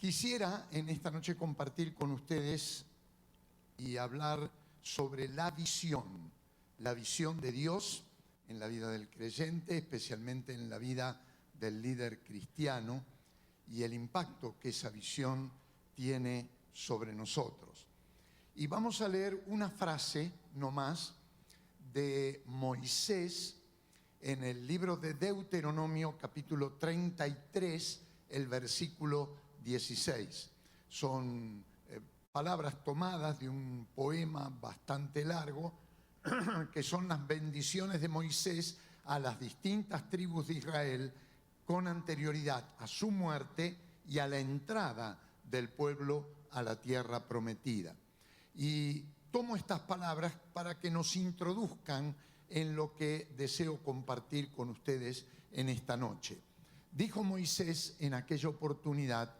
Quisiera en esta noche compartir con ustedes y hablar sobre la visión de Dios en la vida del creyente, especialmente en la vida del líder cristiano, y el impacto que esa visión tiene sobre nosotros. Y vamos a leer una frase nomás de Moisés en el libro de Deuteronomio, capítulo 33, el versículo 16. Son palabras tomadas de un poema bastante largo, que son las bendiciones de Moisés a las distintas tribus de Israel con anterioridad a su muerte y a la entrada del pueblo a la tierra prometida. Y tomo estas palabras para que nos introduzcan en lo que deseo compartir con ustedes en esta noche. Dijo Moisés en aquella oportunidad: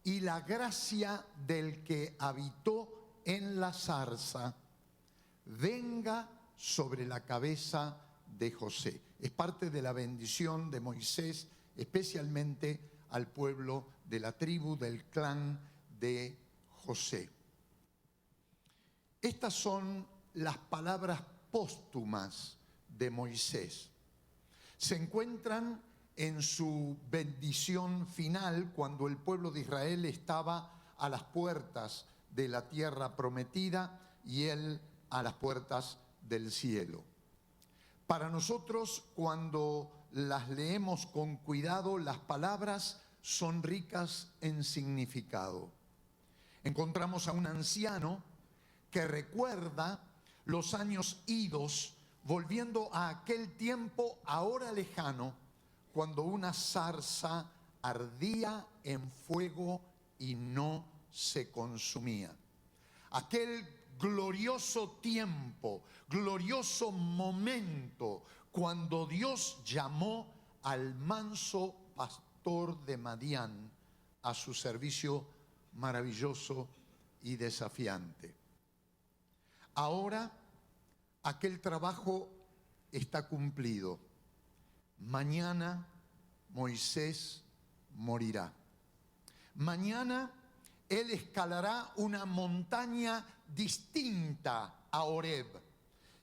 y la gracia del que habitó en la zarza venga sobre la cabeza de José. Es parte de la bendición de Moisés, especialmente al pueblo de la tribu del clan de José. Estas son las palabras póstumas de Moisés. Se encuentran en su bendición final cuando el pueblo de Israel estaba a las puertas de la tierra prometida y él a las puertas del cielo. Para nosotros, cuando las leemos con cuidado, las palabras son ricas en significado. Encontramos a un anciano que recuerda los años idos, volviendo a aquel tiempo ahora lejano, cuando una zarza ardía en fuego y no se consumía. Aquel glorioso tiempo, glorioso momento, cuando Dios llamó al manso pastor de Madián a su servicio maravilloso y desafiante. Ahora aquel trabajo está cumplido. Mañana Moisés morirá. Mañana él escalará una montaña distinta a Horeb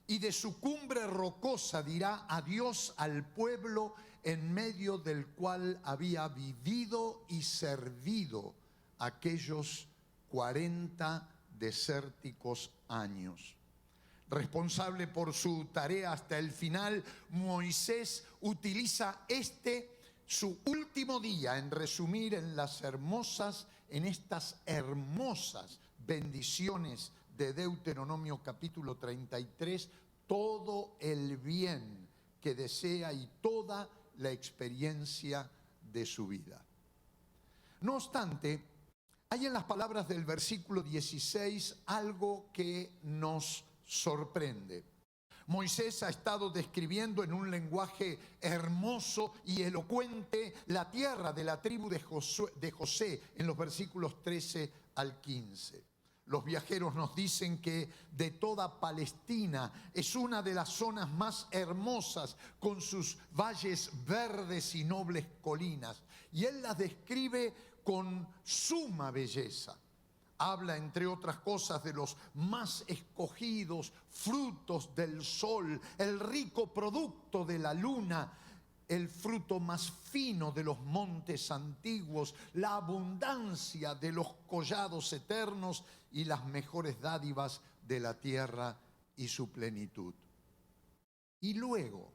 y de su cumbre rocosa dirá adiós al pueblo en medio del cual había vivido y servido aquellos 40 desérticos años. Responsable por su tarea hasta el final, Moisés utiliza su último día en resumir en estas hermosas bendiciones de Deuteronomio capítulo 33, todo el bien que desea y toda la experiencia de su vida. No obstante, hay en las palabras del versículo 16 algo que nos sorprende. Moisés ha estado describiendo en un lenguaje hermoso y elocuente la tierra de la tribu de José en los versículos 13 al 15. Los viajeros nos dicen que de toda Palestina es una de las zonas más hermosas, con sus valles verdes y nobles colinas. Y él las describe con suma belleza. Habla, entre otras cosas, de los más escogidos frutos del sol, el rico producto de la luna, el fruto más fino de los montes antiguos, la abundancia de los collados eternos y las mejores dádivas de la tierra y su plenitud. Y luego,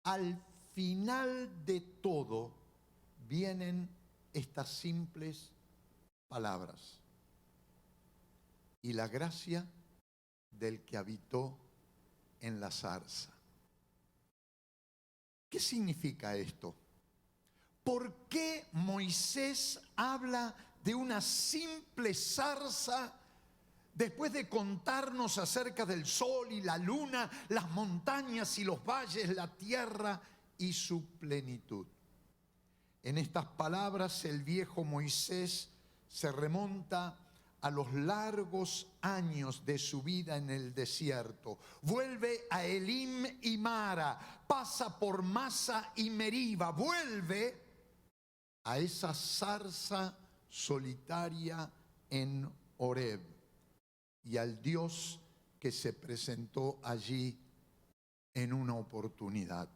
al final de todo, vienen estas simples palabras: y la gracia del que habitó en la zarza. ¿Qué significa esto? ¿Por qué Moisés habla de una simple zarza después de contarnos acerca del sol y la luna, las montañas y los valles, la tierra y su plenitud? En estas palabras el viejo Moisés se remonta a los largos años de su vida en el desierto. Vuelve a Elim y Mara, pasa por Masa y Meriba, vuelve a esa zarza solitaria en Horeb y al Dios que se presentó allí en una oportunidad.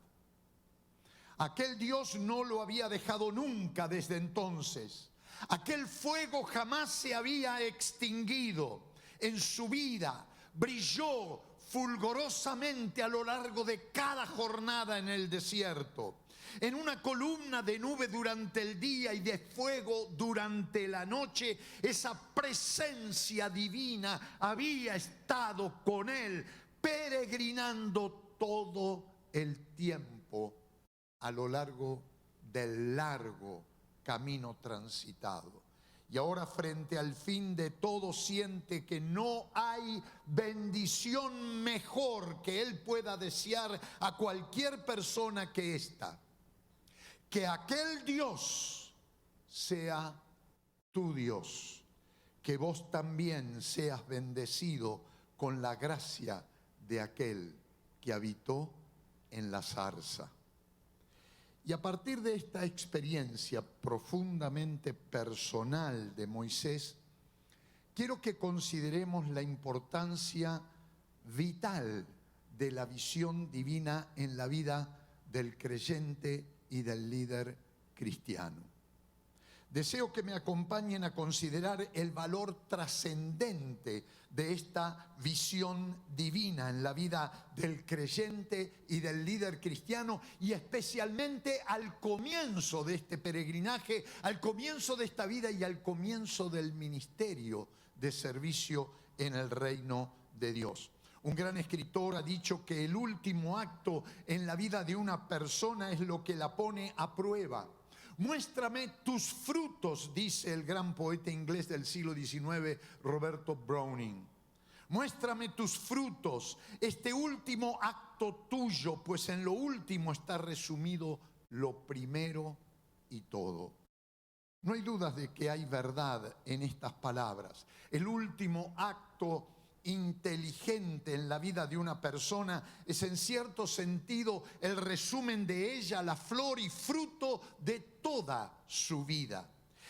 Aquel Dios no lo había dejado nunca desde entonces. Aquel fuego jamás se había extinguido en su vida. Brilló fulgurosamente a lo largo de cada jornada en el desierto. En una columna de nube durante el día y de fuego durante la noche, esa presencia divina había estado con él, peregrinando todo el tiempo a lo largo del largo camino transitado. Y ahora, frente al fin de todo, siente que no hay bendición mejor que él pueda desear a cualquier persona que esta. Que aquel Dios sea tu Dios, que vos también seas bendecido con la gracia de aquel que habitó en la zarza. Y a partir de esta experiencia profundamente personal de Moisés, quiero que consideremos la importancia vital de la visión divina en la vida del creyente y del líder cristiano. Deseo que me acompañen a considerar el valor trascendente de esta visión divina en la vida del creyente y del líder cristiano, y especialmente al comienzo de este peregrinaje, al comienzo de esta vida y al comienzo del ministerio de servicio en el reino de Dios. Un gran escritor ha dicho que el último acto en la vida de una persona es lo que la pone a prueba. Muéstrame tus frutos, dice el gran poeta inglés del siglo XIX, Roberto Browning. Muéstrame tus frutos, este último acto tuyo, pues en lo último está resumido lo primero y todo. No hay dudas de que hay verdad en estas palabras. El último acto inteligente en la vida de una persona es en cierto sentido el resumen de ella, la flor y fruto de toda su vida.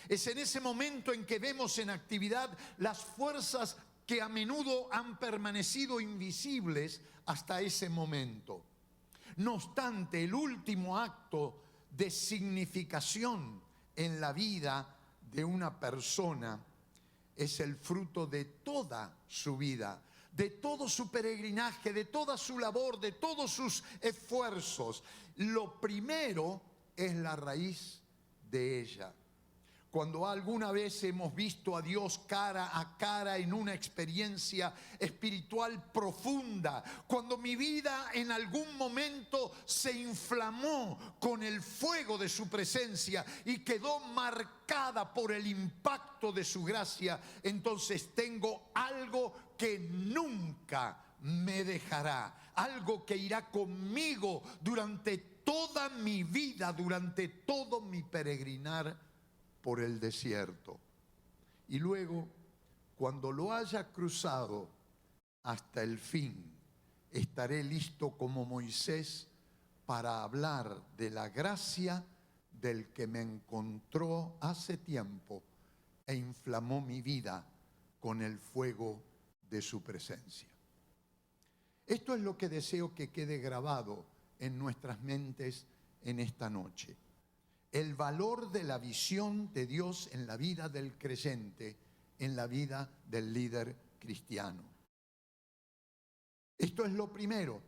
Es en ese momento en que vemos en actividad las fuerzas que a menudo han permanecido invisibles hasta ese momento. No obstante, el último acto de significación en la vida de una persona es el fruto de toda su vida, de todo su peregrinaje, de toda su labor, de todos sus esfuerzos. Lo primero es la raíz de ella. Cuando alguna vez hemos visto a Dios cara a cara en una experiencia espiritual profunda, cuando mi vida en algún momento se inflamó con el fuego de su presencia y quedó marcada por el impacto de su gracia, entonces tengo algo que nunca me dejará, algo que irá conmigo durante toda mi vida, durante todo mi peregrinar por el desierto. Y luego, cuando lo haya cruzado hasta el fin, estaré listo como Moisés para hablar de la gracia del que me encontró hace tiempo e inflamó mi vida con el fuego de su presencia. Esto es lo que deseo que quede grabado en nuestras mentes en esta noche. El valor de la visión de Dios en la vida del creyente, en la vida del líder cristiano. Esto es lo primero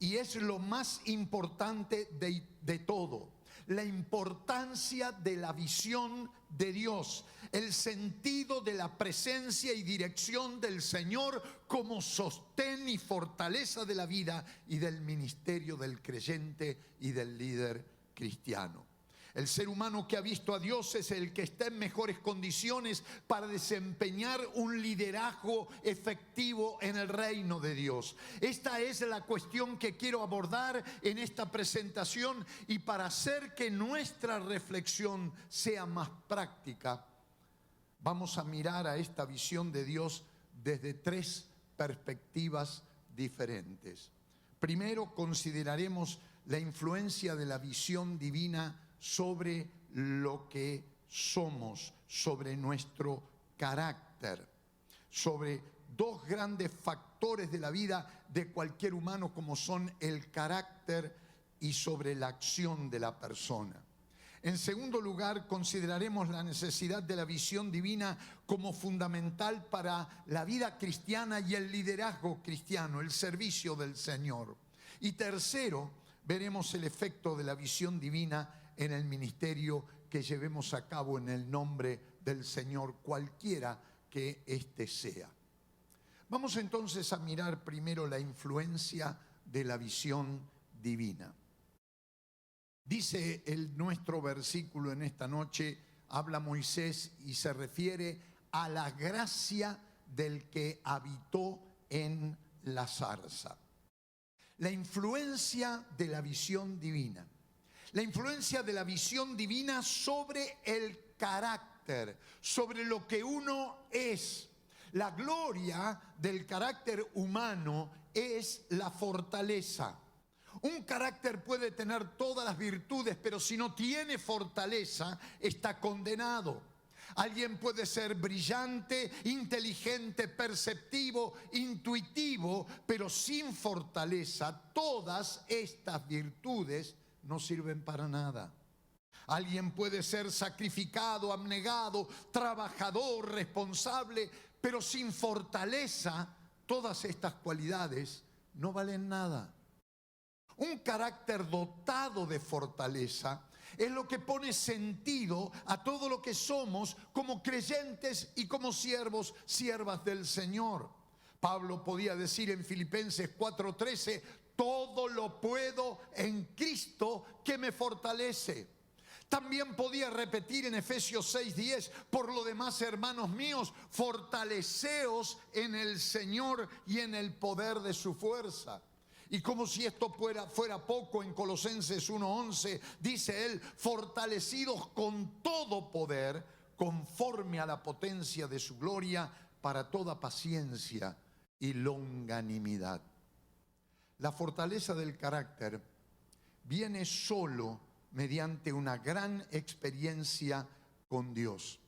y es lo más importante de todo. La importancia de la visión de Dios, el sentido de la presencia y dirección del Señor como sostén y fortaleza de la vida y del ministerio del creyente y del líder cristiano. El ser humano que ha visto a Dios es el que está en mejores condiciones para desempeñar un liderazgo efectivo en el reino de Dios. Esta es la cuestión que quiero abordar en esta presentación, y para hacer que nuestra reflexión sea más práctica, vamos a mirar a esta visión de Dios desde tres perspectivas diferentes. Primero, consideraremos la influencia de la visión divina sobre lo que somos, sobre nuestro carácter, sobre dos grandes factores de la vida de cualquier humano como son el carácter y sobre la acción de la persona. En segundo lugar, consideraremos la necesidad de la visión divina como fundamental para la vida cristiana y el liderazgo cristiano, el servicio del Señor. Y tercero, veremos el efecto de la visión divina en el ministerio que llevemos a cabo en el nombre del Señor, cualquiera que éste sea. Vamos entonces a mirar primero la influencia de la visión divina. Dice nuestro versículo en esta noche, habla Moisés y se refiere a la gracia del que habitó en la zarza. La influencia de la visión divina. La influencia de la visión divina sobre el carácter, sobre lo que uno es. La gloria del carácter humano es la fortaleza. Un carácter puede tener todas las virtudes, pero si no tiene fortaleza, está condenado. Alguien puede ser brillante, inteligente, perceptivo, intuitivo, pero sin fortaleza, todas estas virtudes no sirven para nada. Alguien puede ser sacrificado, abnegado, trabajador, responsable, pero sin fortaleza, todas estas cualidades no valen nada. Un carácter dotado de fortaleza es lo que pone sentido a todo lo que somos como creyentes y como siervos, siervas del Señor. Pablo podía decir en Filipenses 4:13, todo lo puedo en Cristo que me fortalece. También podía repetir en Efesios 6:10, por lo demás, hermanos míos, fortaleceos en el Señor y en el poder de su fuerza. Y como si esto fuera poco, en Colosenses 1:11 dice él, fortalecidos con todo poder, conforme a la potencia de su gloria, para toda paciencia y longanimidad. La fortaleza del carácter viene solo mediante una gran experiencia con Dios.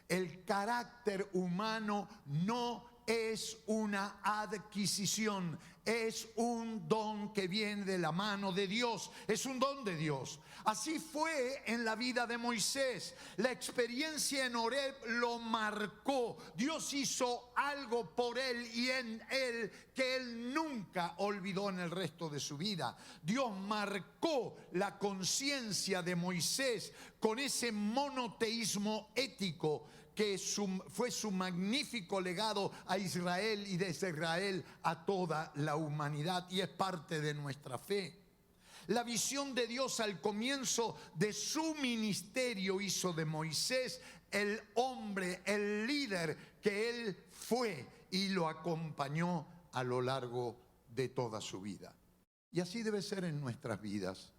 El carácter humano no es una adquisición, es un don que viene de la mano de Dios, es un don de Dios. Así fue en la vida de Moisés. La experiencia en Horeb lo marcó. Dios hizo algo por él y en él que él nunca olvidó en el resto de su vida. Dios marcó la conciencia de Moisés con ese monoteísmo ético que fue su magnífico legado a Israel y desde Israel a toda la humanidad, y es parte de nuestra fe. La visión de Dios al comienzo de su ministerio hizo de Moisés el hombre, el líder que él fue, y lo acompañó a lo largo de toda su vida. Y así debe ser en nuestras vidas.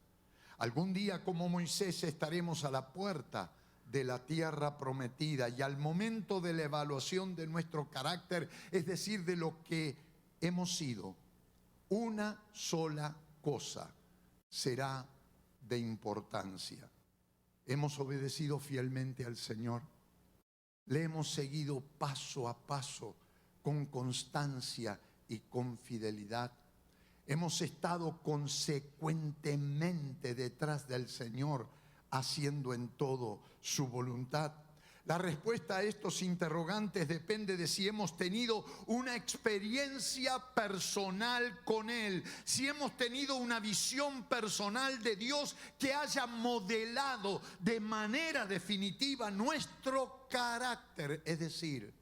Algún día, como Moisés, estaremos a la puerta de la tierra prometida, y al momento de la evaluación de nuestro carácter, es decir, de lo que hemos sido, una sola cosa será de importancia. ¿Hemos obedecido fielmente al Señor? ¿Le hemos seguido paso a paso con constancia y con fidelidad? ¿Hemos estado consecuentemente detrás del Señor, haciendo en todo su voluntad? La respuesta a estos interrogantes depende de si hemos tenido una experiencia personal con Él, si hemos tenido una visión personal de Dios que haya modelado de manera definitiva nuestro carácter, es decir,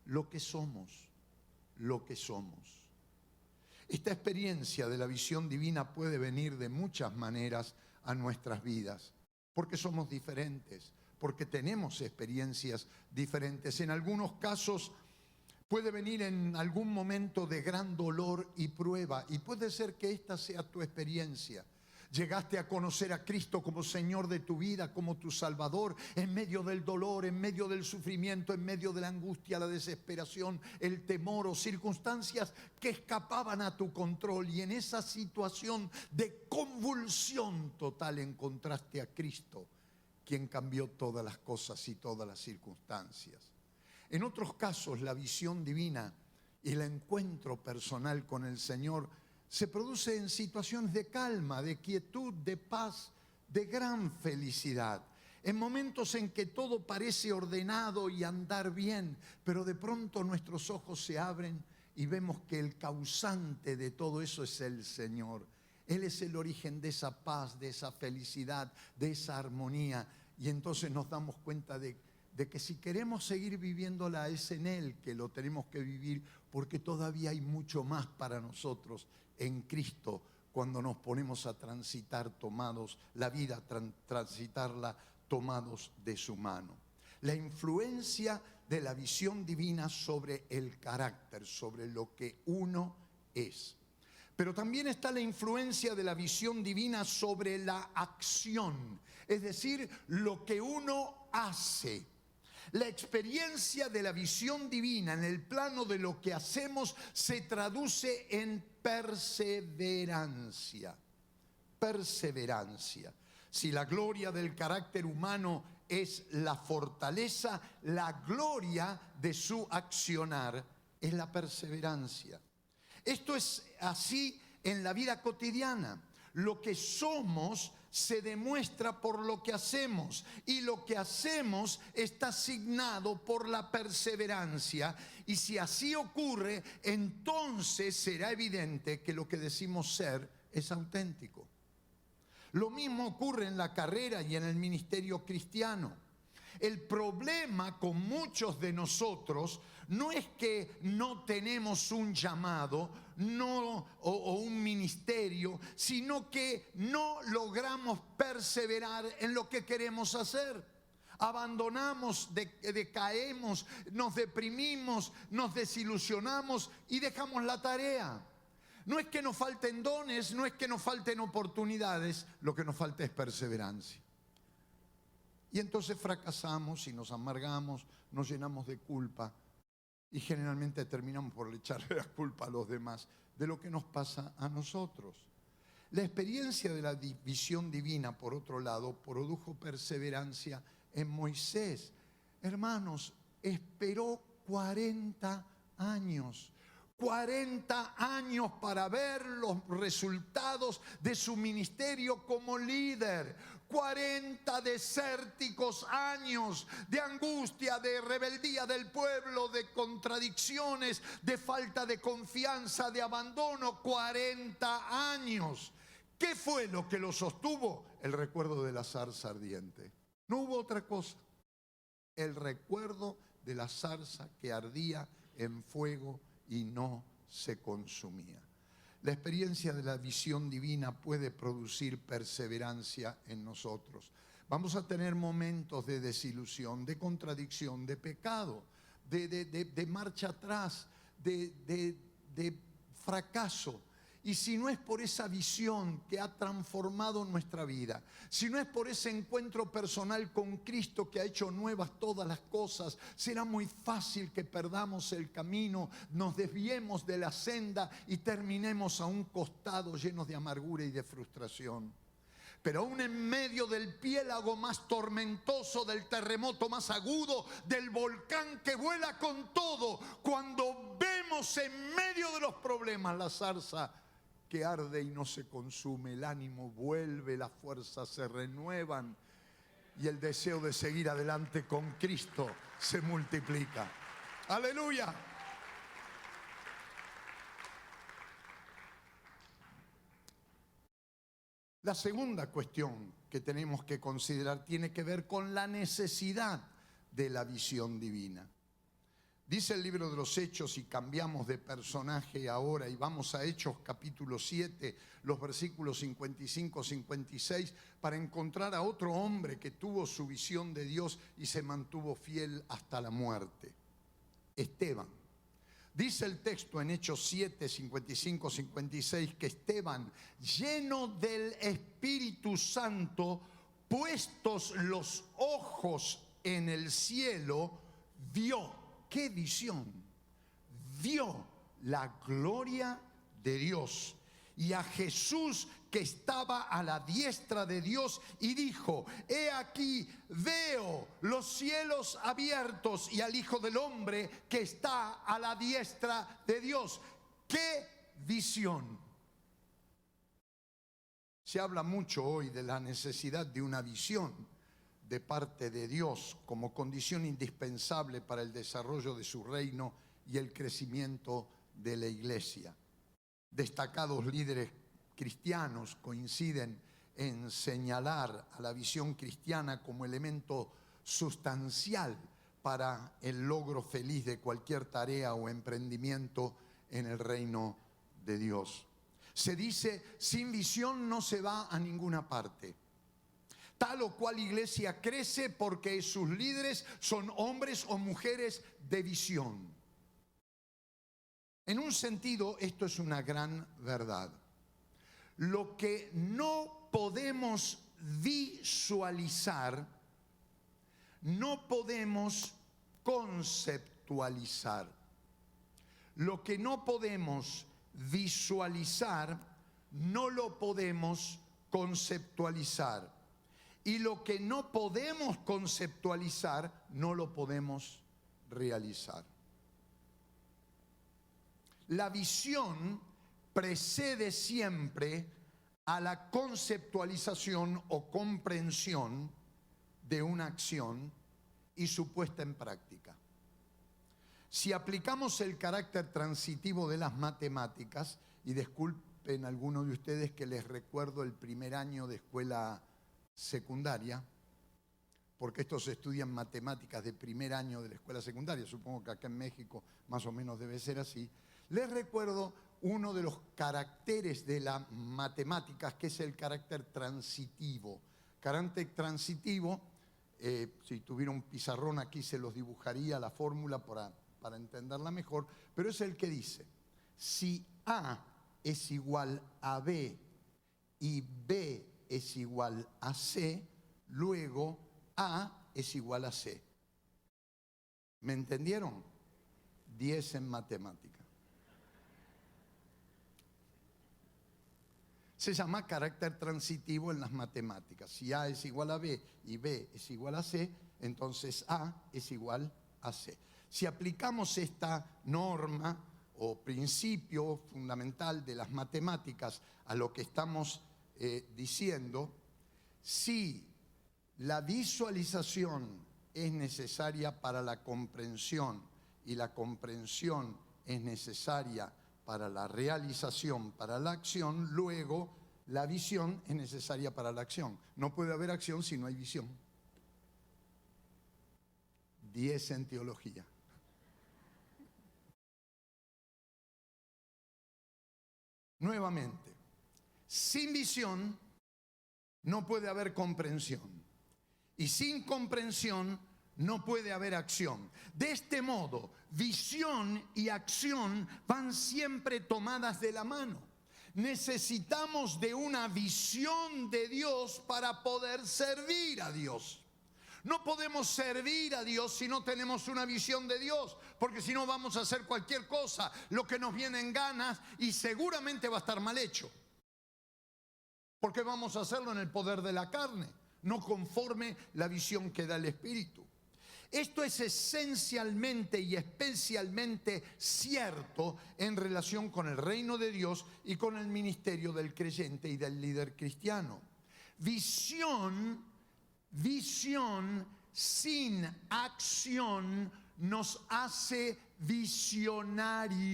lo que somos, lo que somos. Esta experiencia de la visión divina puede venir de muchas maneras a nuestras vidas, porque somos diferentes, porque tenemos experiencias diferentes. En algunos casos puede venir en algún momento de gran dolor y prueba, y puede ser que esta sea tu experiencia. Llegaste a conocer a Cristo como Señor de tu vida, como tu Salvador, en medio del dolor, en medio del sufrimiento, en medio de la angustia, la desesperación, el temor o circunstancias que escapaban a tu control, y en esa situación de convulsión total encontraste a Cristo quien cambió todas las cosas y todas las circunstancias. En otros casos, la visión divina y el encuentro personal con el Señor se produce en situaciones de calma, de quietud, de paz, de gran felicidad. En momentos en que todo parece ordenado y andar bien, pero de pronto nuestros ojos se abren y vemos que el causante de todo eso es el Señor. Él es el origen de esa paz, de esa felicidad, de esa armonía. Y entonces nos damos cuenta de que si queremos seguir viviéndola, es en Él que lo tenemos que vivir, porque todavía hay mucho más para nosotros en Cristo cuando nos ponemos a transitar tomados, la vida transitarla tomados de su mano. La influencia de la visión divina sobre el carácter, sobre lo que uno es. Pero también está la influencia de la visión divina sobre la acción, es decir, lo que uno hace. La experiencia de la visión divina en el plano de lo que hacemos se traduce en perseverancia. Perseverancia. Si la gloria del carácter humano es la fortaleza, la gloria de su accionar es la perseverancia. Esto es así en la vida cotidiana. Lo que somos se demuestra por lo que hacemos, y lo que hacemos está asignado por la perseverancia. Y si así ocurre, entonces será evidente que lo que decimos ser es auténtico. Lo mismo ocurre en la carrera y en el ministerio cristiano. El problema con muchos de nosotros no es que no tenemos un llamado o un ministerio, sino que no logramos perseverar en lo que queremos hacer. Abandonamos, decaemos, nos deprimimos, nos desilusionamos y dejamos la tarea. No es que nos falten dones, no es que nos falten oportunidades, lo que nos falta es perseverancia. Y entonces fracasamos y nos amargamos, nos llenamos de culpa y generalmente terminamos por echarle la culpa a los demás de lo que nos pasa a nosotros. La experiencia de la visión divina, por otro lado, produjo perseverancia en Moisés. Hermanos, esperó 40 años. 40 años para ver los resultados de su ministerio como líder. 40 desérticos años de angustia, de rebeldía del pueblo, de contradicciones, de falta de confianza, de abandono. 40 años. ¿Qué fue lo que lo sostuvo? El recuerdo de la zarza ardiente. No hubo otra cosa. El recuerdo de la zarza que ardía en fuego y no se consumía. La experiencia de la visión divina puede producir perseverancia en nosotros. Vamos a tener momentos de desilusión, de contradicción, de pecado, de marcha atrás, de fracaso. Y si no es por esa visión que ha transformado nuestra vida, si no es por ese encuentro personal con Cristo que ha hecho nuevas todas las cosas, será muy fácil que perdamos el camino, nos desviemos de la senda y terminemos a un costado llenos de amargura y de frustración. Pero aún en medio del piélago más tormentoso, del terremoto más agudo, del volcán que vuela con todo, cuando vemos en medio de los problemas la zarza que arde y no se consume, el ánimo vuelve, las fuerzas se renuevan y el deseo de seguir adelante con Cristo se multiplica. ¡Aleluya! La segunda cuestión que tenemos que considerar tiene que ver con la necesidad de la visión divina. Dice el libro de los Hechos, y cambiamos de personaje ahora y vamos a Hechos capítulo 7, los versículos 55-56, para encontrar a otro hombre que tuvo su visión de Dios y se mantuvo fiel hasta la muerte. Esteban. Dice el texto en Hechos 7, 55-56, que Esteban, lleno del Espíritu Santo, puestos los ojos en el cielo, vio. ¿Qué visión? Vio la gloria de Dios y a Jesús que estaba a la diestra de Dios y dijo: he aquí, veo los cielos abiertos y al Hijo del Hombre que está a la diestra de Dios. ¡Qué visión! Se habla mucho hoy de la necesidad de una visión de parte de Dios como condición indispensable para el desarrollo de su reino y el crecimiento de la iglesia. Destacados líderes cristianos coinciden en señalar a la visión cristiana como elemento sustancial para el logro feliz de cualquier tarea o emprendimiento en el reino de Dios. Se dice: sin visión no se va a ninguna parte. Tal o cual iglesia crece porque sus líderes son hombres o mujeres de visión. En un sentido, esto es una gran verdad. Lo que no podemos visualizar, no podemos conceptualizar. Lo que no podemos visualizar, no lo podemos conceptualizar. Y lo que no podemos conceptualizar, no lo podemos realizar. La visión precede siempre a la conceptualización o comprensión de una acción y su puesta en práctica. Si aplicamos el carácter transitivo de las matemáticas, y disculpen algunos de ustedes que les recuerdo el primer año de escuela secundaria, porque estos estudian matemáticas de primer año de la escuela secundaria, supongo que acá en México más o menos debe ser así. Les recuerdo uno de los caracteres de las matemáticas, que es el carácter transitivo. Carácter transitivo, si tuviera un pizarrón aquí se los dibujaría la fórmula para entenderla mejor, pero es el que dice: si A es igual a B y B es igual a C, luego A es igual a C. ¿Me entendieron? 10 en matemática. Se llama carácter transitivo en las matemáticas. Si A es igual a B y B es igual a C, entonces A es igual a C. Si aplicamos esta norma o principio fundamental de las matemáticas a lo que estamos diciendo, si la visualización es necesaria para la comprensión y la comprensión es necesaria para la realización, para la acción, luego la visión es necesaria para la acción. No puede haber acción si no hay visión. 10 en teología. Nuevamente, sin visión no puede haber comprensión. Y sin comprensión no puede haber acción. De este modo, visión y acción van siempre tomadas de la mano. Necesitamos de una visión de Dios para poder servir a Dios. No podemos servir a Dios si no tenemos una visión de Dios, porque si no vamos a hacer cualquier cosa, lo que nos viene en ganas, y seguramente va a estar mal hecho. Porque vamos a hacerlo en el poder de la carne, no conforme la visión que da el Espíritu. Esto es esencialmente y especialmente cierto en relación con el reino de Dios y con el ministerio del creyente y del líder cristiano. Visión sin acción nos hace visionarios.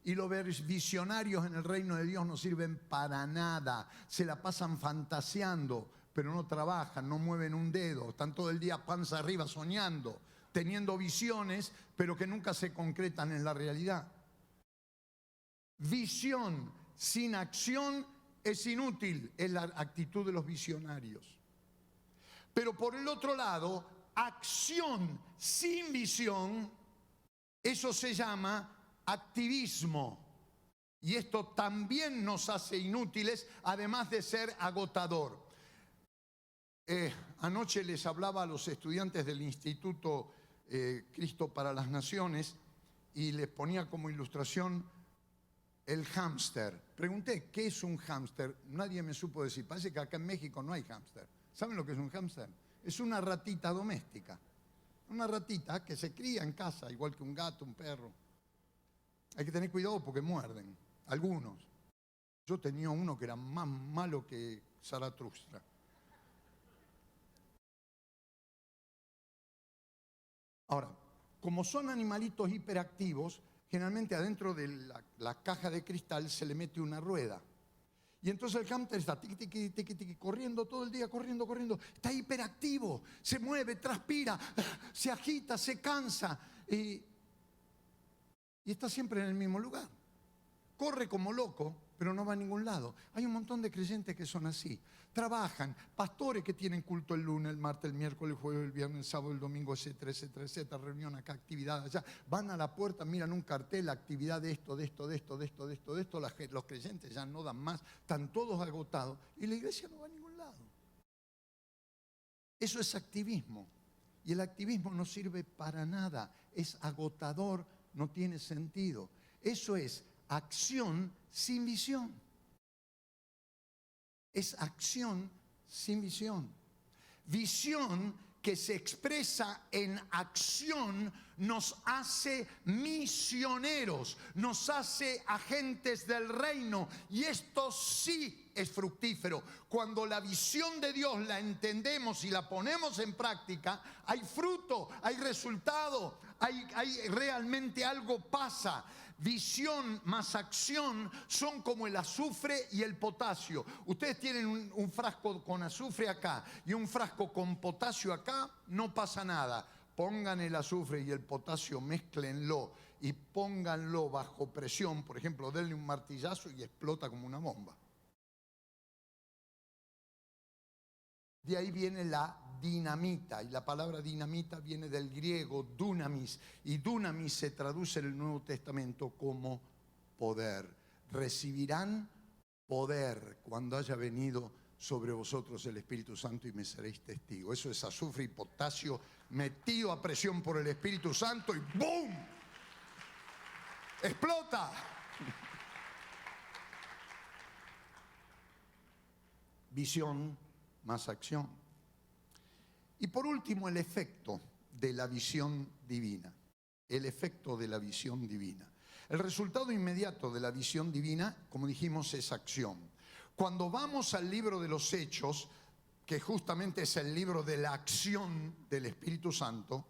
Y los visionarios en el reino de Dios no sirven para nada. Se la pasan fantaseando, pero no trabajan, no mueven un dedo. Están todo el día panza arriba soñando, teniendo visiones, pero que nunca se concretan en la realidad. Visión sin acción es inútil, es la actitud de los visionarios. Pero por el otro lado, acción sin visión, eso se llama activismo. Y esto también nos hace inútiles, además de ser agotador. Anoche les hablaba a los estudiantes del Instituto Cristo para las Naciones y les ponía como ilustración El hámster. Pregunté, ¿qué es un hámster? Nadie me supo decir. Parece que acá en México no hay hámster. ¿Saben lo que es un hámster? Es una ratita doméstica. Una ratita que se cría en casa, igual que un gato, un perro. Hay que tener cuidado porque muerden. Algunos. Yo tenía uno que era más malo que Zaratustra. Ahora, como son animalitos hiperactivos, generalmente adentro de la caja de cristal se le mete una rueda. Y entonces el hámster está tiqui, tiqui, tiqui, tiqui, corriendo todo el día, corriendo, corriendo. Está hiperactivo, se mueve, transpira, se agita, se cansa. Y está siempre en el mismo lugar. Corre como loco, pero no va a ningún lado. Hay un montón de creyentes que son así. Trabajan, pastores que tienen culto el lunes, el martes, el miércoles, el jueves, el viernes, el sábado, el domingo, etcétera, etcétera, etcétera. Reunión acá, actividad allá. Van a la puerta, miran un cartel, actividad de esto, de esto, de esto, de esto, de esto, de esto. Los creyentes ya no dan más, están todos agotados y la iglesia no va a ningún lado. Eso es activismo. Y el activismo no sirve para nada. Es agotador, no tiene sentido. Eso es acción sin visión. Es acción sin visión. Visión que se expresa en acción nos hace misioneros, nos hace agentes del reino. Y esto sí es fructífero. Cuando la visión de Dios la entendemos y la ponemos en práctica, hay fruto, hay resultado, hay realmente algo pasa. Visión más acción son como el azufre y el potasio. Ustedes tienen un frasco con azufre acá y un frasco con potasio acá, no pasa nada. Pongan el azufre y el potasio, mézclenlo y pónganlo bajo presión. Por ejemplo, denle un martillazo y explota como una bomba. De ahí viene la dinamita, y la palabra dinamita viene del griego dunamis, y dunamis se traduce en el Nuevo Testamento como poder. Recibirán poder cuando haya venido sobre vosotros el Espíritu Santo y me seréis testigos. Eso es azufre y potasio metido a presión por el Espíritu Santo y ¡boom! ¡Explota! Visión más acción. Y por último, el efecto de la visión divina. El efecto de la visión divina. El resultado inmediato de la visión divina, como dijimos, es acción. Cuando vamos al libro de los Hechos, que justamente es el libro de la acción del Espíritu Santo,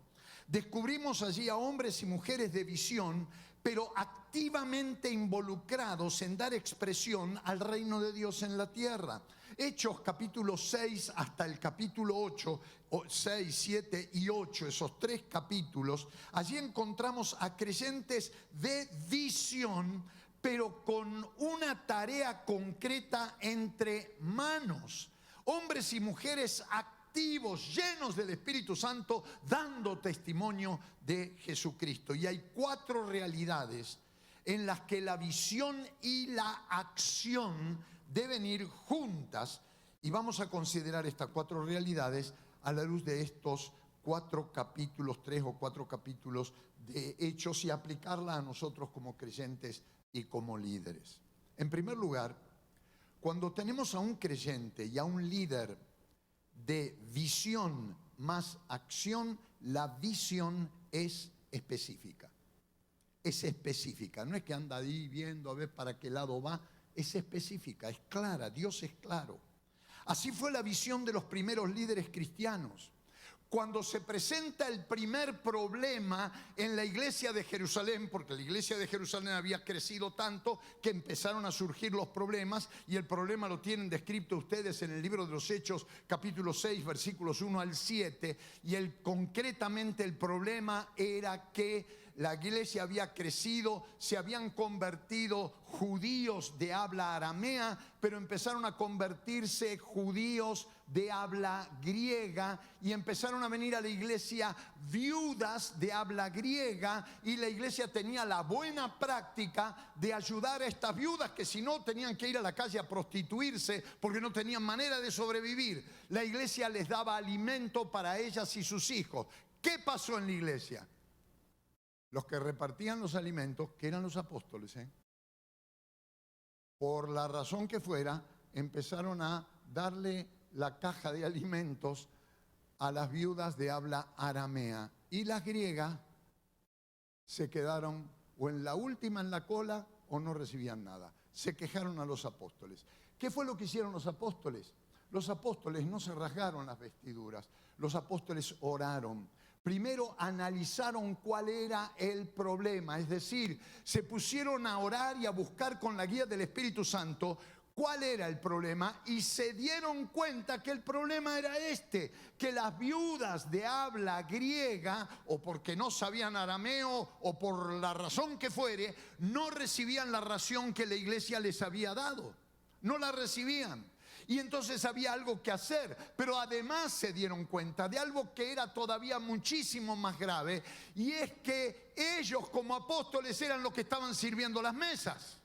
descubrimos allí a hombres y mujeres de visión, pero activamente involucrados en dar expresión al reino de Dios en la tierra. Hechos capítulo 6 hasta el capítulo 8, 6, 7 y 8, esos 3 capítulos, allí encontramos a creyentes de visión, pero con una tarea concreta entre manos. Hombres y mujeres activos, llenos del Espíritu Santo, dando testimonio de Jesucristo. Y hay 4 realidades en las que la visión y la acción deben ir juntas. Y vamos a considerar estas 4 realidades a la luz de estos 4 capítulos, 3 o 4 capítulos de Hechos y aplicarla a nosotros como creyentes y como líderes. En primer lugar, cuando tenemos a un creyente y a un líder de visión más acción, la visión es específica. Es específica, no es que anda ahí viendo a ver para qué lado va, es específica, es clara, Dios es claro. Así fue la visión de los primeros líderes cristianos. Cuando se presenta el primer problema en la iglesia de Jerusalén, porque la iglesia de Jerusalén había crecido tanto que empezaron a surgir los problemas, y el problema lo tienen descrito ustedes en el libro de los Hechos, capítulo 6, versículos 1 al 7, y concretamente el problema era que la iglesia había crecido, se habían convertido judíos de habla aramea, pero empezaron a convertirse judíos de habla griega y empezaron a venir a la iglesia viudas de habla griega, y la iglesia tenía la buena práctica de ayudar a estas viudas que si no tenían que ir a la calle a prostituirse porque no tenían manera de sobrevivir. La iglesia les daba alimento para ellas y sus hijos. ¿Qué pasó en la iglesia? Los que repartían los alimentos, que eran los apóstoles, por la razón que fuera, empezaron a darle la caja de alimentos a las viudas de habla aramea. Y las griegas se quedaron o en la última en la cola o no recibían nada. Se quejaron a los apóstoles. ¿Qué fue lo que hicieron los apóstoles? Los apóstoles no se rasgaron las vestiduras. Los apóstoles oraron. Primero analizaron cuál era el problema, es decir, se pusieron a orar y a buscar con la guía del Espíritu Santo cuál era el problema y se dieron cuenta que el problema era este, que las viudas de habla griega, o porque no sabían arameo o por la razón que fuere, no recibían la ración que la iglesia les había dado, no la recibían. Y entonces había algo que hacer, pero además se dieron cuenta de algo que era todavía muchísimo más grave, y es que ellos como apóstoles eran los que estaban sirviendo las mesas.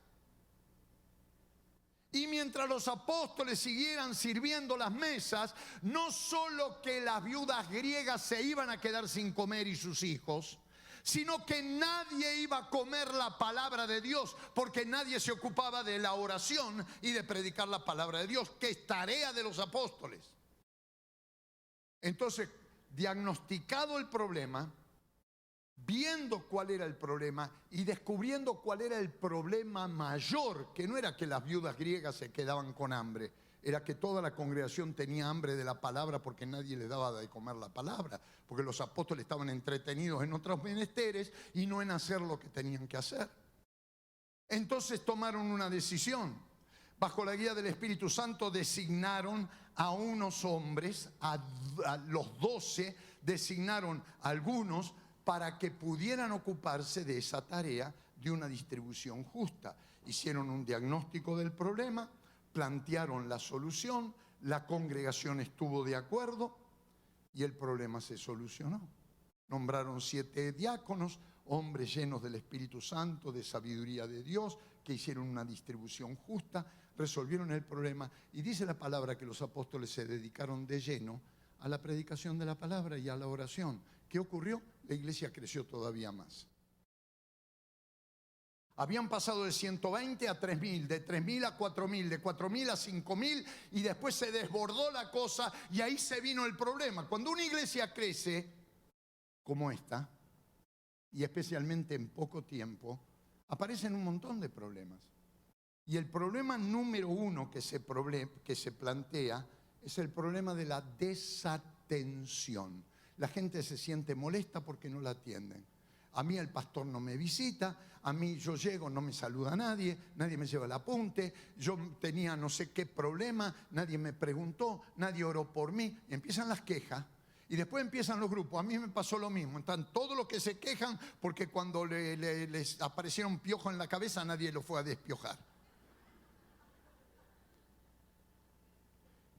Y mientras los apóstoles siguieran sirviendo las mesas, no solo que las viudas griegas se iban a quedar sin comer y sus hijos, sino que nadie iba a comer la palabra de Dios, porque nadie se ocupaba de la oración y de predicar la palabra de Dios, que es tarea de los apóstoles. Entonces, diagnosticado el problema, viendo cuál era el problema y descubriendo cuál era el problema mayor, que no era que las viudas griegas se quedaban con hambre, era que toda la congregación tenía hambre de la palabra porque nadie les daba de comer la palabra, porque los apóstoles estaban entretenidos en otros menesteres y no en hacer lo que tenían que hacer. Entonces tomaron una decisión. Bajo la guía del Espíritu Santo designaron a unos hombres, a los 12, designaron a algunos para que pudieran ocuparse de esa tarea de una distribución justa. Hicieron un diagnóstico del problema, plantearon la solución, la congregación estuvo de acuerdo y el problema se solucionó. Nombraron 7 diáconos, hombres llenos del Espíritu Santo, de sabiduría de Dios, que hicieron una distribución justa, resolvieron el problema. Y dice la palabra que los apóstoles se dedicaron de lleno a la predicación de la palabra y a la oración. ¿Qué ocurrió? La iglesia creció todavía más. Habían pasado de 120 a 3.000, de 3.000 a 4.000, de 4.000 a 5.000 y después se desbordó la cosa y ahí se vino el problema. Cuando una iglesia crece como esta, y especialmente en poco tiempo, aparecen un montón de problemas. Y el problema número 1 que se plantea es el problema de la desatención. La gente se siente molesta porque no la atienden. A mí el pastor no me visita, a mí yo llego, no me saluda nadie, nadie me lleva el apunte, yo tenía no sé qué problema, nadie me preguntó, nadie oró por mí. Y empiezan las quejas y después empiezan los grupos. A mí me pasó lo mismo. Están todos los que se quejan porque cuando les aparecieron piojos en la cabeza nadie lo fue a despiojar.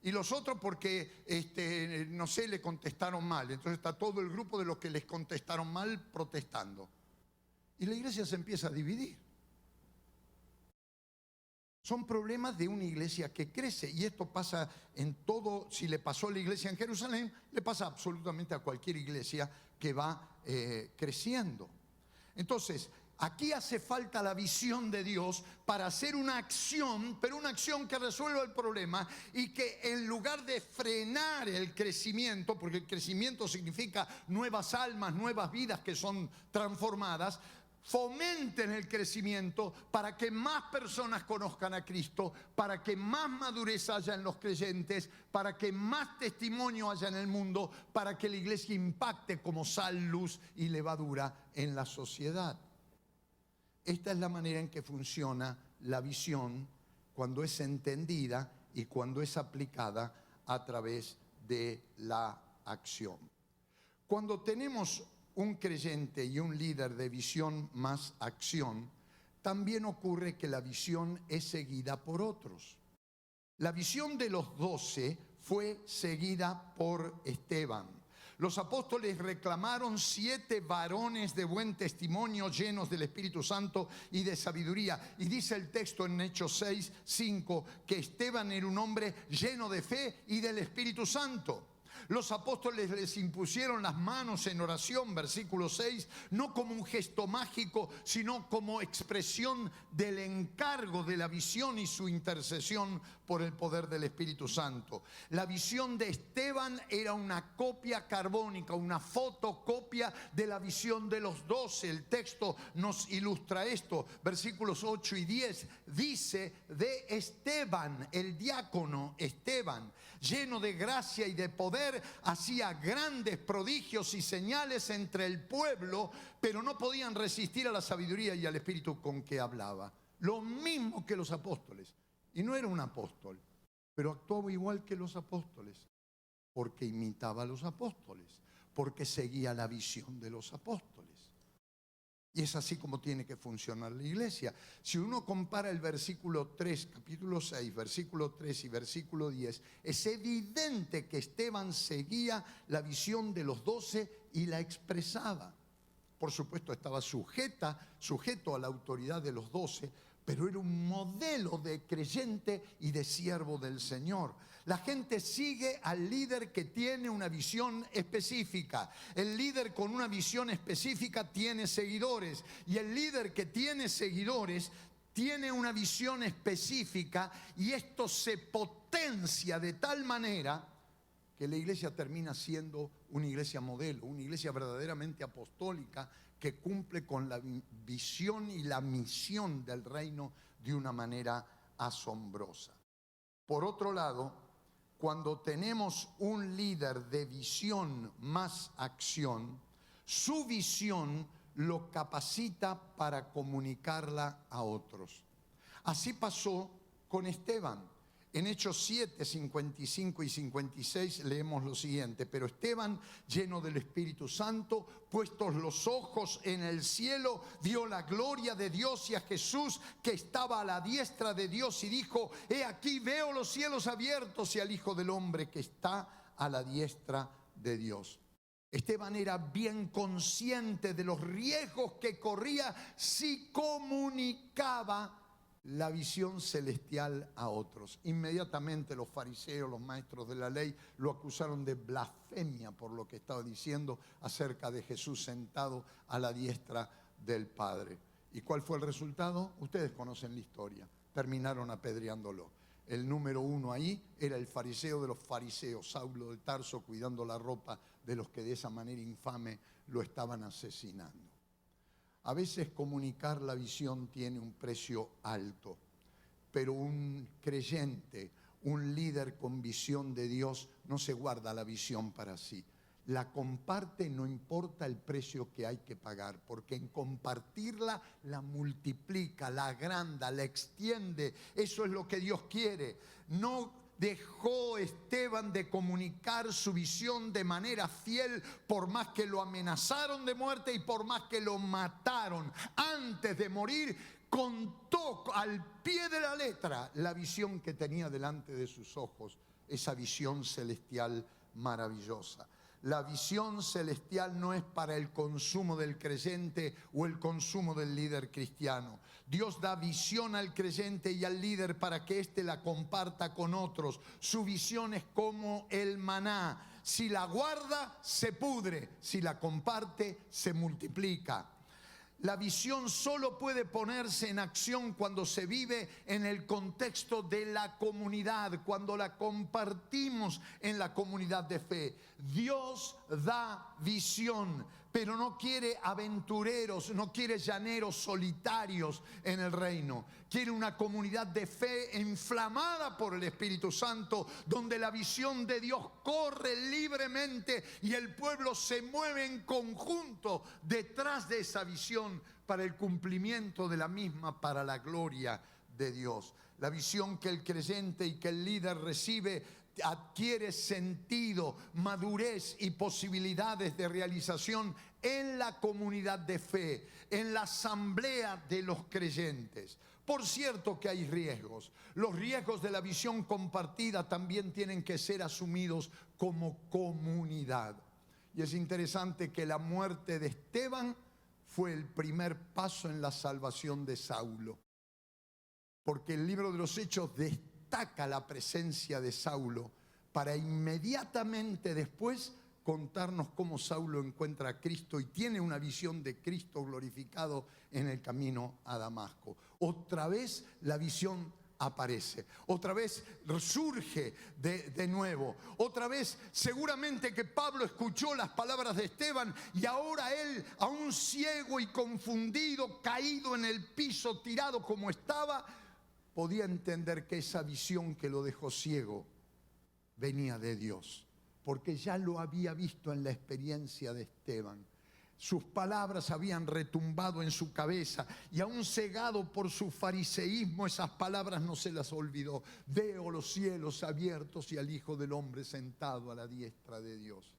Y los otros porque, no sé, le contestaron mal. Entonces está todo el grupo de los que les contestaron mal protestando. Y la iglesia se empieza a dividir. Son problemas de una iglesia que crece. Y esto pasa en todo, si le pasó a la iglesia en Jerusalén, le pasa absolutamente a cualquier iglesia que va creciendo. Entonces, aquí hace falta la visión de Dios para hacer una acción, pero una acción que resuelva el problema y que en lugar de frenar el crecimiento, porque el crecimiento significa nuevas almas, nuevas vidas que son transformadas, fomenten el crecimiento para que más personas conozcan a Cristo, para que más madurez haya en los creyentes, para que más testimonio haya en el mundo, para que la iglesia impacte como sal, luz y levadura en la sociedad. Esta es la manera en que funciona la visión cuando es entendida y cuando es aplicada a través de la acción. Cuando tenemos un creyente y un líder de visión más acción, también ocurre que la visión es seguida por otros. La visión de los 12 fue seguida por Esteban. Los apóstoles reclamaron 7 varones de buen testimonio llenos del Espíritu Santo y de sabiduría. Y dice el texto en Hechos 6:5 que Esteban era un hombre lleno de fe y del Espíritu Santo. Los apóstoles les impusieron las manos en oración, versículo 6, no como un gesto mágico, sino como expresión del encargo de la visión y su intercesión por el poder del Espíritu Santo. La visión de Esteban era una copia carbónica, una fotocopia de la visión de los 12. El texto nos ilustra esto. Versículos 8 y 10 dice de Esteban, el diácono Esteban, lleno de gracia y de poder, hacía grandes prodigios y señales entre el pueblo, pero no podían resistir a la sabiduría y al espíritu con que hablaba. Lo mismo que los apóstoles. Y no era un apóstol, pero actuaba igual que los apóstoles, porque imitaba a los apóstoles, porque seguía la visión de los apóstoles. Y es así como tiene que funcionar la iglesia. Si uno compara el versículo 3, capítulo 6, versículo 3 y versículo 10, es evidente que Esteban seguía la visión de los 12 y la expresaba. Por supuesto, estaba sujeto a la autoridad de los 12, pero era un modelo de creyente y de siervo del Señor. La gente sigue al líder que tiene una visión específica. El líder con una visión específica tiene seguidores. Y el líder que tiene seguidores tiene una visión específica. Y esto se potencia de tal manera que la iglesia termina siendo una iglesia modelo, una iglesia verdaderamente apostólica que cumple con la visión y la misión del reino de una manera asombrosa. Por otro lado, cuando tenemos un líder de visión más acción, su visión lo capacita para comunicarla a otros. Así pasó con Esteban. En Hechos 7, 55 y 56 leemos lo siguiente: pero Esteban, lleno del Espíritu Santo, puestos los ojos en el cielo, vio la gloria de Dios y a Jesús que estaba a la diestra de Dios, y dijo: he aquí veo los cielos abiertos y al Hijo del Hombre que está a la diestra de Dios. Esteban era bien consciente de los riesgos que corría si comunicaba la visión celestial a otros. Inmediatamente los fariseos, los maestros de la ley, lo acusaron de blasfemia por lo que estaba diciendo acerca de Jesús sentado a la diestra del Padre. ¿Y cuál fue el resultado? Ustedes conocen la historia. Terminaron apedreándolo. El número 1 ahí era el fariseo de los fariseos, Saulo de Tarso, cuidando la ropa de los que de esa manera infame lo estaban asesinando. A veces comunicar la visión tiene un precio alto, pero un creyente, un líder con visión de Dios, no se guarda la visión para sí. La comparte, no importa el precio que hay que pagar, porque en compartirla la multiplica, la agranda, la extiende. Eso es lo que Dios quiere. No dejó Esteban de comunicar su visión de manera fiel, por más que lo amenazaron de muerte y por más que lo mataron. Antes de morir, contó al pie de la letra la visión que tenía delante de sus ojos, esa visión celestial maravillosa. La visión celestial no es para el consumo del creyente o el consumo del líder cristiano. Dios da visión al creyente y al líder para que éste la comparta con otros. Su visión es como el maná. Si la guarda, se pudre. Si la comparte, se multiplica. La visión solo puede ponerse en acción cuando se vive en el contexto de la comunidad, cuando la compartimos en la comunidad de fe. Dios da visión, pero no quiere aventureros, no quiere llaneros solitarios en el reino. Quiere una comunidad de fe inflamada por el Espíritu Santo, donde la visión de Dios corre libremente y el pueblo se mueve en conjunto detrás de esa visión para el cumplimiento de la misma, para la gloria de Dios. La visión que el creyente y que el líder recibe adquiere sentido, madurez y posibilidades de realización en la comunidad de fe, en la asamblea de los creyentes. Por cierto que hay riesgos. Los riesgos de la visión compartida también tienen que ser asumidos como comunidad. Y es interesante que la muerte de Esteban fue el primer paso en la salvación de Saulo. Porque el libro de los Hechos destaca la presencia de Saulo para inmediatamente después contarnos cómo Saulo encuentra a Cristo y tiene una visión de Cristo glorificado en el camino a Damasco. Otra vez la visión aparece, otra vez surge de nuevo, otra vez seguramente que Pablo escuchó las palabras de Esteban y ahora él, aún ciego y confundido, caído en el piso, tirado como estaba, podía entender que esa visión que lo dejó ciego venía de Dios, porque ya lo había visto en la experiencia de Esteban. Sus palabras habían retumbado en su cabeza y aún cegado por su fariseísmo, esas palabras no se las olvidó. Veo los cielos abiertos y al Hijo del Hombre sentado a la diestra de Dios.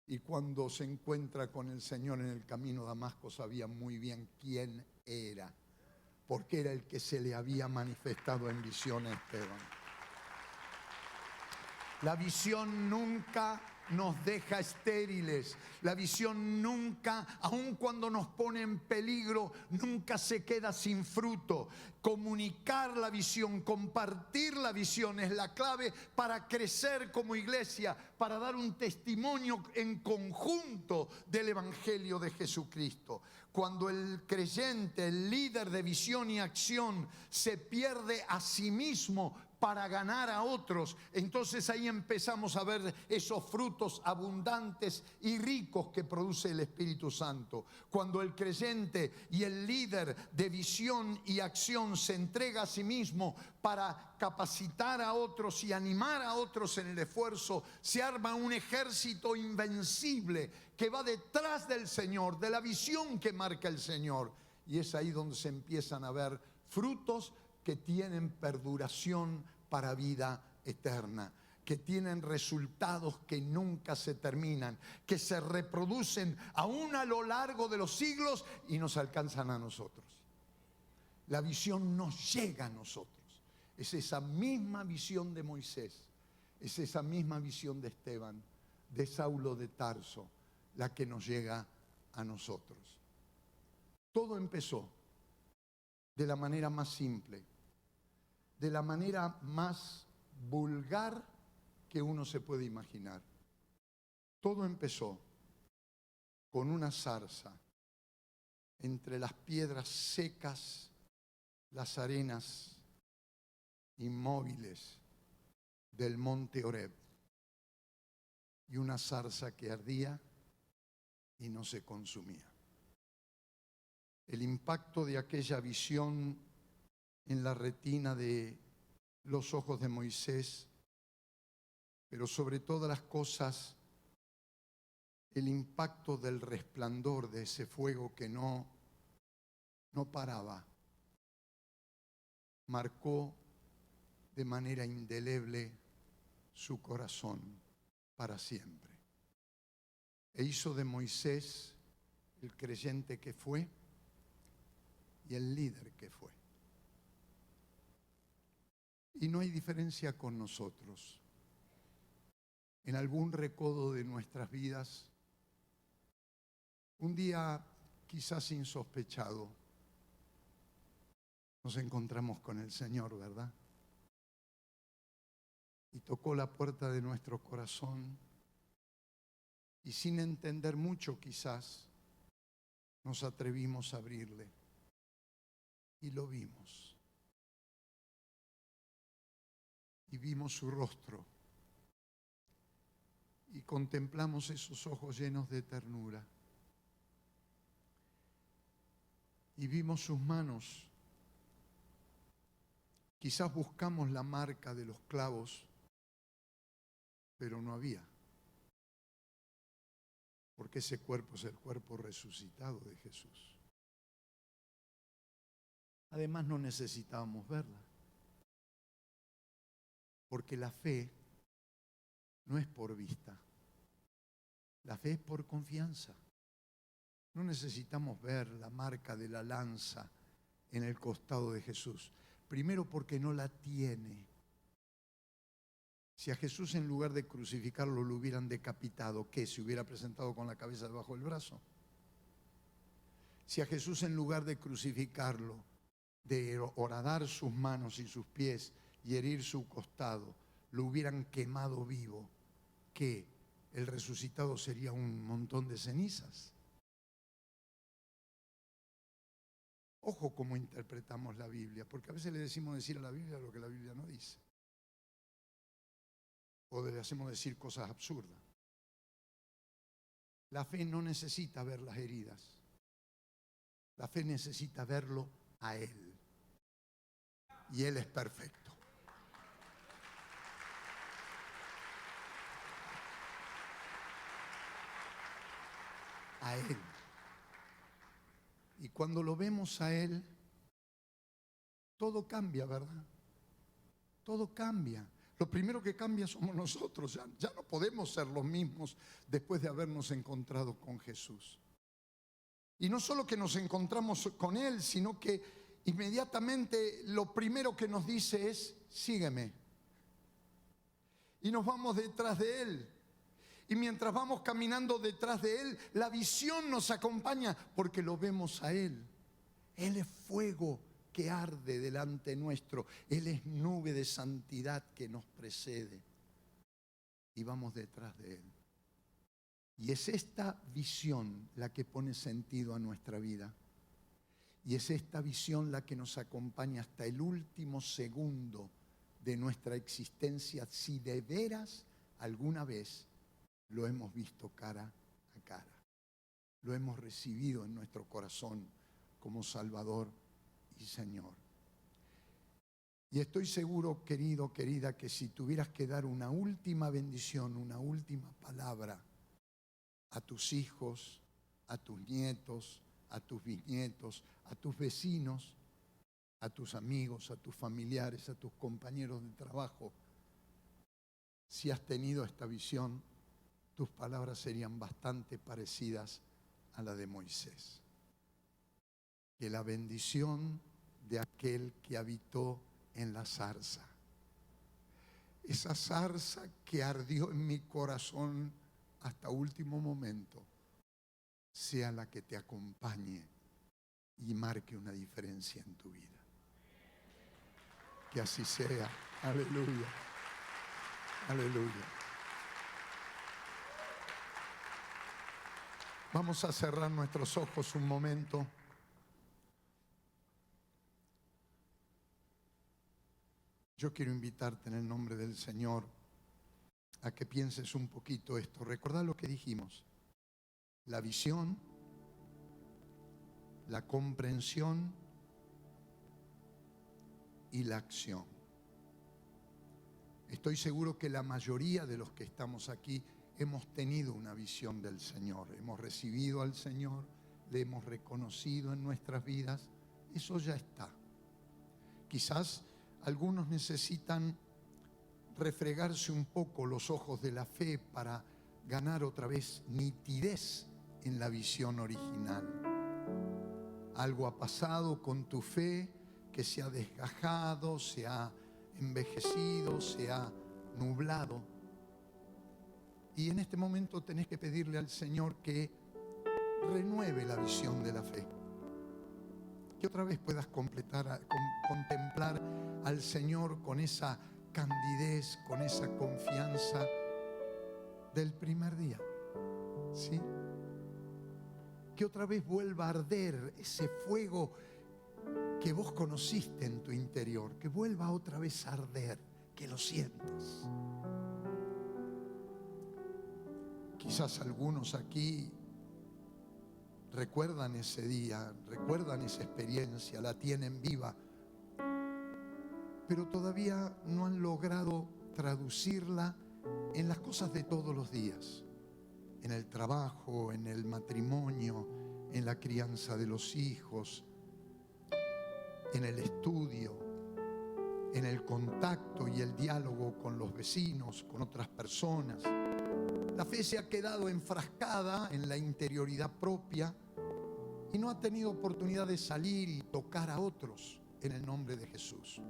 Y cuando se encuentra con el Señor en el camino a Damasco, sabía muy bien quién era, porque era el que se le había manifestado en visión a Esteban. La visión nunca nos deja estériles. La visión nunca, aun cuando nos pone en peligro, nunca se queda sin fruto. Comunicar la visión, compartir la visión es la clave para crecer como iglesia, para dar un testimonio en conjunto del Evangelio de Jesucristo. Cuando el creyente, el líder de visión y acción, se pierde a sí mismo para ganar a otros, entonces ahí empezamos a ver esos frutos abundantes y ricos que produce el Espíritu Santo. Cuando el creyente y el líder de visión y acción se entrega a sí mismo para capacitar a otros y animar a otros en el esfuerzo, se arma un ejército invencible que va detrás del Señor, de la visión que marca el Señor. Y es ahí donde se empiezan a ver frutos que tienen perduración para vida eterna, que tienen resultados que nunca se terminan, que se reproducen aún a lo largo de los siglos y nos alcanzan a nosotros. La visión nos llega a nosotros. Es esa misma visión de Moisés, es esa misma visión de Esteban, de Saulo de Tarso, la que nos llega a nosotros. Todo empezó de la manera más simple, de la manera más vulgar que uno se puede imaginar. Todo empezó con una zarza entre las piedras secas, las arenas inmóviles del monte Horeb, y una zarza que ardía y no se consumía. El impacto de aquella visión en la retina de los ojos de Moisés, pero sobre todas las cosas, el impacto del resplandor de ese fuego que no paraba, marcó de manera indeleble su corazón para siempre. E hizo de Moisés el creyente que fue y el líder que fue. Y no hay diferencia con nosotros. En algún recodo de nuestras vidas, un día quizás insospechado, nos encontramos con el Señor, ¿verdad? Y tocó la puerta de nuestro corazón y sin entender mucho quizás, nos atrevimos a abrirle y lo vimos. Y vimos su rostro y contemplamos esos ojos llenos de ternura. Y vimos sus manos. Quizás buscamos la marca de los clavos, pero no había. Porque ese cuerpo es el cuerpo resucitado de Jesús. Además no necesitábamos verla. Porque la fe no es por vista. La fe es por confianza. No necesitamos ver la marca de la lanza en el costado de Jesús. Primero porque no la tiene. Si a Jesús en lugar de crucificarlo lo hubieran decapitado, ¿qué? ¿Se hubiera presentado con la cabeza debajo del brazo? Si a Jesús en lugar de crucificarlo, de horadar sus manos y sus pies y herir su costado, lo hubieran quemado vivo, ¿qué? ¿El resucitado sería un montón de cenizas? Ojo cómo interpretamos la Biblia, porque a veces le decimos decir a la Biblia lo que la Biblia no dice. O le hacemos decir cosas absurdas. La fe no necesita ver las heridas. La fe necesita verlo a Él. Y Él es perfecto. A Él. Y cuando lo vemos a Él, todo cambia, ¿verdad? Todo cambia. Lo primero que cambia somos nosotros. Ya no podemos ser los mismos después de habernos encontrado con Jesús. Y no solo que nos encontramos con Él, sino que inmediatamente lo primero que nos dice es: sígueme. Y nos vamos detrás de Él. Y mientras vamos caminando detrás de Él, la visión nos acompaña porque lo vemos a Él. Él es fuego que arde delante nuestro. Él es nube de santidad que nos precede. Y vamos detrás de Él. Y es esta visión la que pone sentido a nuestra vida. Y es esta visión la que nos acompaña hasta el último segundo de nuestra existencia, si de veras alguna vez lo hemos visto cara a cara. Lo hemos recibido en nuestro corazón como Salvador y Señor. Y estoy seguro, querido, querida, que si tuvieras que dar una última bendición, una última palabra a tus hijos, a tus nietos, a tus bisnietos, a tus vecinos, a tus amigos, a tus familiares, a tus compañeros de trabajo, si has tenido esta visión, tus palabras serían bastante parecidas a la de Moisés. Que la bendición de aquel que habitó en la zarza, esa zarza que ardió en mi corazón hasta último momento, sea la que te acompañe y marque una diferencia en tu vida. Que así sea. Aleluya. Aleluya. Vamos a cerrar nuestros ojos un momento. Yo quiero invitarte en el nombre del Señor a que pienses un poquito esto. Recordá lo que dijimos. La visión, la comprensión y la acción. Estoy seguro que la mayoría de los que estamos aquí hemos tenido una visión del Señor. Hemos recibido al Señor, le hemos reconocido en nuestras vidas. Eso ya está. Quizás algunos necesitan refregarse un poco los ojos de la fe para ganar otra vez nitidez en la visión original. Algo ha pasado con tu fe que se ha desgajado, se ha envejecido, se ha nublado. Y en este momento tenés que pedirle al Señor que renueve la visión de la fe. Que otra vez puedas contemplar al Señor con esa candidez, con esa confianza del primer día. ¿Sí? Que otra vez vuelva a arder ese fuego que vos conociste en tu interior. Que vuelva otra vez a arder, que lo sientas. Quizás algunos aquí recuerdan ese día, recuerdan esa experiencia, la tienen viva, pero todavía no han logrado traducirla en las cosas de todos los días, en el trabajo, en el matrimonio, en la crianza de los hijos, en el estudio, en el contacto y el diálogo con los vecinos, con otras personas. La fe se ha quedado enfrascada en la interioridad propia y no ha tenido oportunidad de salir y tocar a otros en el nombre de Jesús.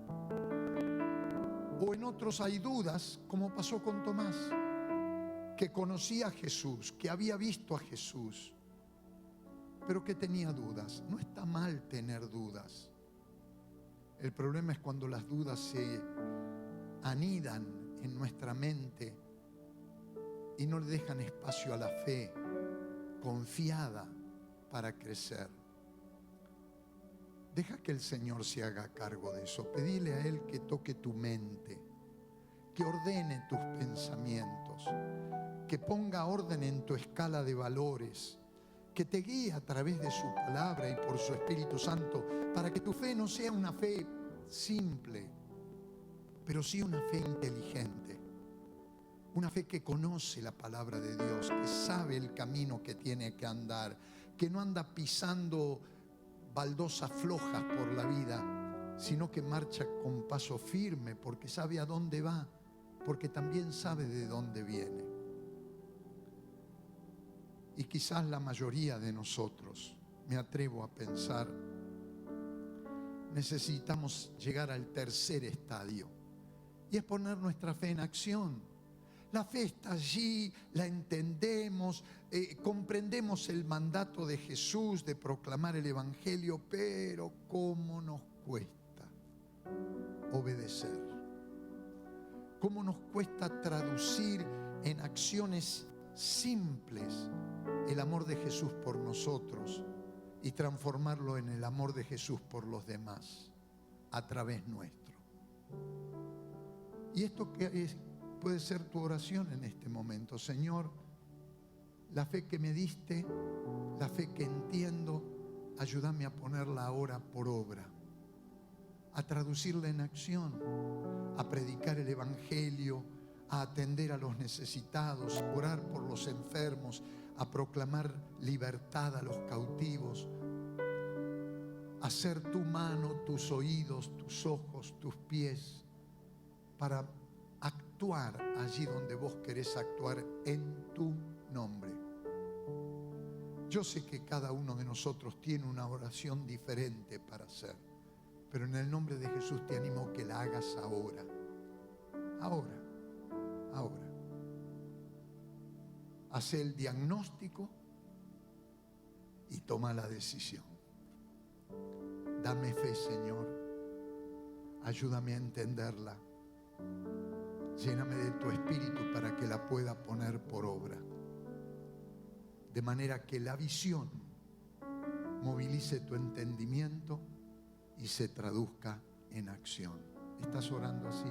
O en otros hay dudas, como pasó con Tomás, que conocía a Jesús, que había visto a Jesús, pero que tenía dudas. No está mal tener dudas. El problema es cuando las dudas se anidan en nuestra mente y no le dejan espacio a la fe confiada para crecer. Deja que el Señor se haga cargo de eso. Pedile a Él que toque tu mente, que ordene tus pensamientos, que ponga orden en tu escala de valores, que te guíe a través de su palabra y por su Espíritu Santo, para que tu fe no sea una fe simple, pero sí una fe inteligente, una fe que conoce la palabra de Dios, que sabe el camino que tiene que andar, que no anda pisando baldosas flojas por la vida, sino que marcha con paso firme porque sabe a dónde va, porque también sabe de dónde viene. Y quizás la mayoría de nosotros, me atrevo a pensar, necesitamos llegar al tercer estadio, y es poner nuestra fe en acción. La fe está allí, la entendemos, comprendemos el mandato de Jesús de proclamar el Evangelio, pero ¿cómo nos cuesta obedecer? ¿Cómo nos cuesta traducir en acciones simples el amor de Jesús por nosotros y transformarlo en el amor de Jesús por los demás a través nuestro? Y esto que puede ser tu oración en este momento. Señor, la fe que me diste, la fe que entiendo, ayúdame a ponerla ahora por obra, a traducirla en acción, a predicar el Evangelio, a atender a los necesitados, a orar por los enfermos, a proclamar libertad a los cautivos, a ser tu mano, tus oídos, tus ojos, tus pies, para actuar allí donde vos querés actuar en tu nombre. Yo sé que cada uno de nosotros tiene una oración diferente para hacer, pero en el nombre de Jesús te animo a que la hagas ahora. Ahora. Hace el diagnóstico y toma la decisión. Dame fe, Señor. Ayúdame a entenderla. Lléname de tu Espíritu para que la pueda poner por obra. De manera que la visión movilice tu entendimiento y se traduzca en acción. ¿Estás orando así?